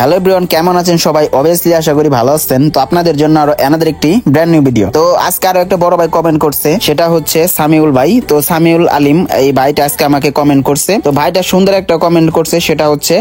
Hello everyone, কেমন আছেন সবাই? অবভিয়াসলি আশা করি ভালো আছেন। তো আপনাদের জন্য আরো অ্যানাদার একটি ব্র্যান্ড নিউ ভিডিও। তো আজকে আরো একটা বড় ভাই কমেন্ট করছে, সেটা হচ্ছে সামিউল ভাই। তো সামিউল আলিম এই ভাইটা আজকে আমাকে কমেন্ট করছে। তো ভাইটা সুন্দর একটা কমেন্ট করছে, সেটা হচ্ছে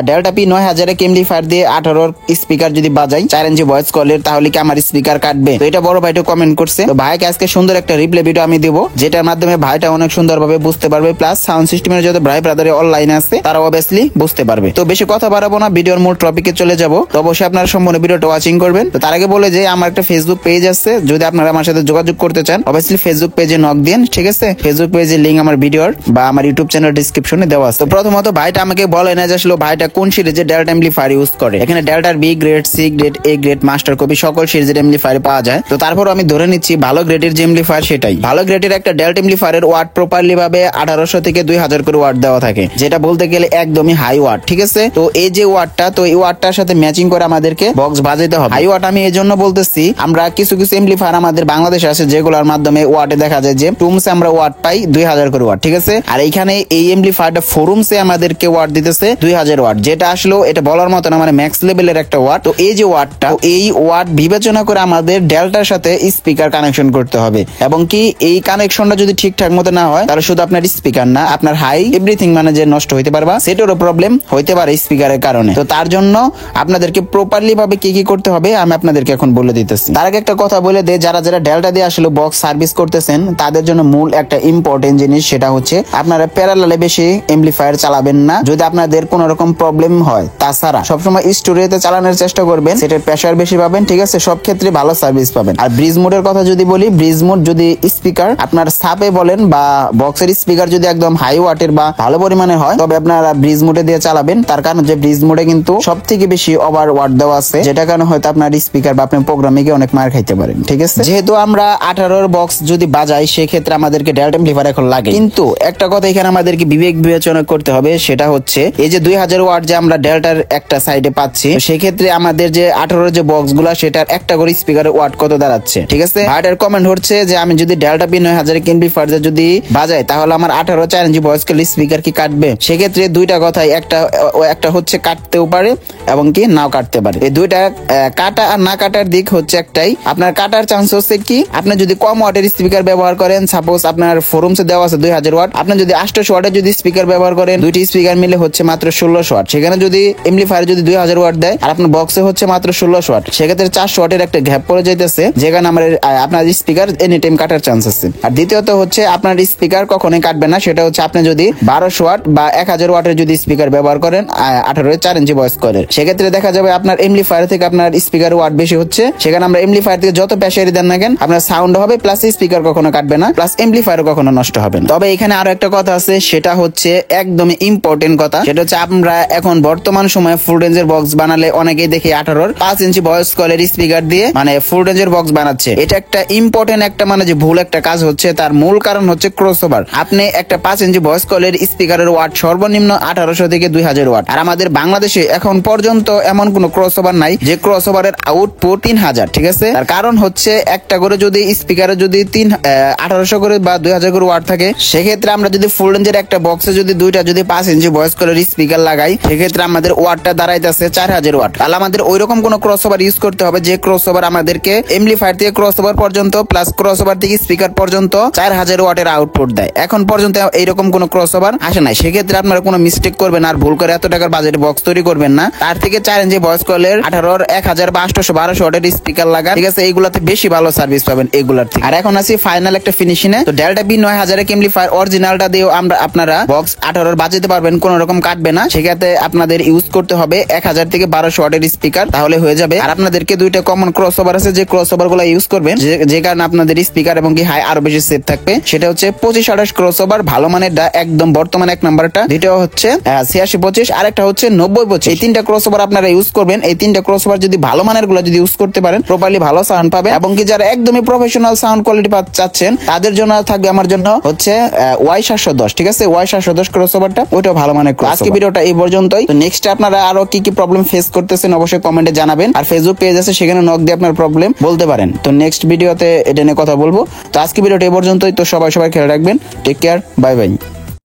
ডেল্টা পি 9000 এমপ্লিফায়ার দিয়ে 18 স্পিকার যদি বাজাই 4 ইঞ্চি ভয়েস কলের, তাহলে কি আমার স্পিকার কাটবে? তো এটা বড় ভাইটা কমেন্ট করছে। তো ভাইকে আজকে সুন্দর একটা রিপ্লাই ভিডিও আমি দিব, যেটার মাধ্যমে ভাইটা অনেক সুন্দরভাবে বুঝতে পারবে, প্লাস সাউন্ড সিস্টেমের যত ভাই ব্রাদার অনলাইনে আছে তারা অবভিয়াসলি বুঝতে পারবে। তো বেশি কথা বাড়াবো না, ভিডিওর মূল টপিকে চলে যাব। তো অবশ্যই আপনারা সম্পূর্ণ ভিডিওটা ওয়াচিং করবেন। তো তার আগে বলে যে আমার একটা ফেসবুক পেজ আছে, যদি আপনারা আমার সাথে যোগাযোগ করতে চান অবভিয়াসলি ফেসবুক পেজে নক দিন, ঠিক আছে? ফেসবুক পেজের লিংক আমার ভিডিওর বা আমার ইউটিউব চ্যানেল ডেসক্রিপশনে দেওয়া আছে। তো প্রথমত ভাইটা আমাকে বলে না যে আসলে ভাইটা কোন সিরিজে ডেল্টা এমপ্লিফায়ার ইউজ করে। এখানে ডেল্টার B grade, C grade, A grade, master copy সকল সিরিজের এমপ্লিফায়ার পাওয়া যায়। তো তারপর আমি ধরে নিচ্ছি ভালো গ্রেডের যে এমপ্লিফায়ার সেটাই। ভালো গ্রেডের একটা ডেল্টা এমপ্লিফায়ারের ওয়াট প্রপারলি ভাবে 1800 থেকে 2000 করে ওয়াট দেওয়া থাকে, যেটা বলতে গেলে একদমই হাই ওয়াট, ঠিক আছে? তো এই যে ওয়াটটা, তো এই ওয়াটটার সাথে ম্যাচিং করে আমাদেরকে বক্স বাজাইতে হবে। হাই ওয়াট আমি এই জন্য বলতেছি, আমরা কিছু কিছু এমপ্লিফায়ার আমাদের বাংলাদেশে আছে যেগুলোর মাধ্যমে ওয়াটে দেখা যায় যে টুমসে আমরা ওয়াট পাই 2000 করে ওয়াট, ঠিক আছে? আর এইখানে এই এমপ্লিফায়ারটা ফোরুমসে আমাদেরকে ওয়াট দিতেছে 2000 ওয়াট, যেটা আসলে এটা বলার মতো না, মানে ম্যাক্স লেভেলের একটা ওয়াট। তো এই যে ওয়াটটা, এই ওয়াট বিবেচনা করে আমাদের ডেল্টার সাথে স্পিকার কানেকশন করতে হবে, এবং কি এই কানেকশনটা যদি ঠিকঠাক মতো না হয় তাহলে শুধু আপনার স্পিকার না, আপনার হাই এভরিথিং মানে যে নষ্ট হইতে পারবা, সেটারও প্রবলেম হইতে পারে স্পিকারের কারণে। তো তার জন্য আপনাদেরকে প্রপারলি ভাবে কি কি করতে হবে আমি আপনাদেরকে এখন বলে দিতেছি। তার আগে একটা কথা বলে দে, যারা যারা ডেল্টা দিয়ে আসলে বক্স সার্ভিস করতেছেন তাদের জন্য মূল একটা ইম্পর্টেন্ট জিনিস, সেটা হচ্ছে আপনারা প্যারালালে বেশি এমপ্লিফায়ার চালাবেন না যদি আপনাদের কোন রকম প্রবলেম হয়। তাছাড়া সবসময় স্টুডিওতে চালানোর চেষ্টা করবেন, সেটার প্রেসার বেশি পাবেন, ঠিক আছে? সব ক্ষেত্রে ভালো সার্ভিস পাবেন। আর ব্রিজ মোডের কথা যদি বলি, ব্রিজ মোড যদি স্পিকার আপনার সাপে বলেন বা বক্সের স্পিকার যদি একদম হাই ওয়াটের বা ভালো পরিমাণের হয়, তবে আপনারা ব্রিজ মোডে দিয়ে চালাবেন। তার কারণ যে ব্রিজ মোডে কিন্তু সব থেকে বেশি ওভার ওয়াট দেওয়া আছে, যেটা কারণে হয়তো আপনার স্পিকার বা আপনার প্রোগ্রামে গিয়ে অনেক মার খাইতে পারেন, ঠিক আছে? যেহেতু আমরা 18 বক্স যদি বাজাই, সেক্ষেত্রে আমাদেরকে ডেল্টা এমপ্লিফায়ার এখন লাগে। কিন্তু একটা কথা এখানে আমাদেরকে বিবেক বিবেচনা করতে হবে, সেটা হচ্ছে এই যে 2000 ওয়াট যে আমরা ডেল্টার একটা সাইডে পাচ্ছি, সেক্ষেত্রে আমাদের যে 18 যে বক্স গুলা, সেটার একটা করে স্পিকারের ওয়াট কত দাঁড়াচ্ছে, ঠিক আছে? ভাইটার কমেন্ট হচ্ছে যে আমি যদি ডেল্টা পি 9000 এমপ্লিফায়ার যদি বাজাই, তাহলে আমার 18 4 ইঞ্চি ভয়েস কল স্পিকার কি কাটবে? সেক্ষেত্রে দুইটা কথাই, একটা হচ্ছে কাটতেও পারে এবং কি নাও কাটতে পারে। এই দুইটা কাটা আর না কাটার দিক হচ্ছে একটাই। আপনার কাটার চান্স হচ্ছে কি, আপনি যদি কম ওয়াটের স্পিকার ব্যবহার করেন, সাপোজ আপনার ফোরুমসে দেওয়া আছে 2000 ওয়াট, আপনি যদি 800 ওয়াটের যদি স্পিকার ব্যবহার করেন, দুইটি স্পিকার মিলে হচ্ছে মাত্র 1600 ওয়াট। সেখানে যদি এমপ্লিফায়ার যদি 2000 ওয়াট দেয় আর আপনার বক্সে হচ্ছে মাত্র 1600 ওয়াট, সেক্ষেত্রে 400 ওয়াটের একটা গ্যাপ পড়ে যাইতেছে, যেখানে আপনার স্পিকার এনি টাইম কাটার চান্স আছে। আর দ্বিতীয়ত হচ্ছে আপনার স্পিকার কখনোই কাটবে না, সেটা হচ্ছে আপনি যদি 1200 ওয়াট বা 1000 ওয়াটের যদি স্পিকার ব্যবহার করেন 18 4 ইঞ্চি ভয়েস কলের, সেক্ষেত্রে দেখা যাবে আপনার এমপ্লিফায়ার থেকে আপনার স্পিকার ওয়াট বেশি হচ্ছে। সেখানে আমরা এমপ্লিফায়ার থেকে যত প্রেসারই দেন না কেন, আপনার সাউন্ড হবে, প্লাস স্পিকার কখনো কাটবে না, প্লাস এমপ্লিফায়ারও কখনো নষ্ট হবে না। তবে এখানে আরো একটা কথা আছে, সেটা হচ্ছে একদমই ইম্পর্টেন্ট কথা, সেটা হচ্ছে আমরা এখন বর্তমান সময়ে ফুল রেঞ্জের বক্স বানালে অনেকেই দেখি 18 5 ইঞ্চি ভয়েস কলের স্পিকার দিয়ে মানে ফুল রেঞ্জের বক্স বানাচ্ছে। এটা একটা ইম্পর্টেন্ট একটা মানে যে ভুল একটা কাজ হচ্ছে। তার মূল কারণ হচ্ছে ক্রসওভার। আপনি একটা 5 ইঞ্চি ভয়েস কলের স্পিকারের ওয়াট সর্বনিম্ন 1800 থেকে 2000 ওয়াট। আর আমাদের বাংলাদেশে এখন পর্যন্ত এমন কোন ক্রসওভার নাই যে ক্রসওভারের আউটপুট 3000, ঠিক আছে? তার কারণ হচ্ছে একটা করে যদি স্পিকারে যদি 1800 করে বা 2000 করে ওয়াট থাকে, সেক্ষেত্রে আমরা যদি ফুল রেঞ্জের একটা বক্সে যদি দুইটা যদি 5 ইঞ্চি ভয়েস কলের স্পিকার লাগাই, সেক্ষেত্রে আমাদের ওয়াটটা দাঁড়াইতেছে 4000 ওয়াট। তাহলে আমাদের ওইরকম কোন ক্রসওভার ইউজ করতে হবে যে ক্রসওভার আমাদেরকে এমপ্লিফায়ার থেকে ক্রসওভার পর্যন্ত প্লাস ক্রসওভার থেকে স্পিকার পর্যন্ত 4000 ওয়াটের আউটপুট দেয়। এখন পর্যন্ত এইরকম কোন ক্রসওভার আসে নাই। সেক্ষেত্রে আপনারা কোনো মিস্টেক করবেন আর ভুল করে এত টাকার বাজেটে বক্স তৈরি করবেন না। তার থেকে 4 ইঞ্চি ভয়েস কলের 18 1000 বা 800 1200 ওয়াটের স্পিকার লাগান, ঠিক আছে? এইগুলাতে বেশি ভালো সার্ভিস পাবেন এগুলার থেকে। আর এখন আসি ফাইনাল একটা ফিনিশিং এ। তো ডেল্টা পি 9000 এমপ্লিফায়ার অরিজিনালটা দিয়েও আপনারা বক্স 18 বাজাতে পারবেন, কোন রকম কাটবে না। সেক্ষেত্রে আপনাদের ইউজ করতে হবে 1000 থেকে 1200 ওয়াটের স্পিকার, তাহলে হয়ে যাবে। আর আপনাদেরকে দুইটা কমন ক্রসওভার আছে, যে ক্রসওভার গুলো ইউজ করবেন, যে কারণে আপনাদের স্পিকার এবং কি হাই আরো বেশি সেফ থাকবে। সেটা হচ্ছে 2528 ক্রসওভার, ভালো মানের একদম বর্তমান এক নাম্বারটা। দ্বিতীয় হচ্ছে 8625, আরেকটা হচ্ছে 9025। এই তিনটা ক্রসওভার আপনারা ইউজ করবেন। এই তিনটা ক্রসওভার যদি ভালো মানের গুলো যদি ইউজ করতে পারেন, প্রপারলি ভালো সাউন্ড পাবেন। এবং কি যারা একদমই প্রফেশনাল সাউন্ড কোয়ালিটি চাচ্ছেন, তাদের জন্য থাকবে আমার জন্য হচ্ছে Y710, ঠিক আছে? Y710 ক্রসওভারটা, ওইটাও ভালো মানের ক্রসওভার। আজকে ভিডিওটা এই পর্যন্তই। তো নেক্সট আপনারা আরো কি কি প্রবলেম ফেস করতেছেন অবশ্যই কমেন্টে জানাবেন। আর ফেসবুক পেজ আছে, সেখানে নক দিয়ে আপনার প্রবলেম বলতে পারেন। তো নেক্সট ভিডিওতে এটা নিয়ে কথা বলবো। তো আজকে ভিডিওটা এই পর্যন্তই। তো সবাই খেয়াল রাখবেন। Take care, bye by.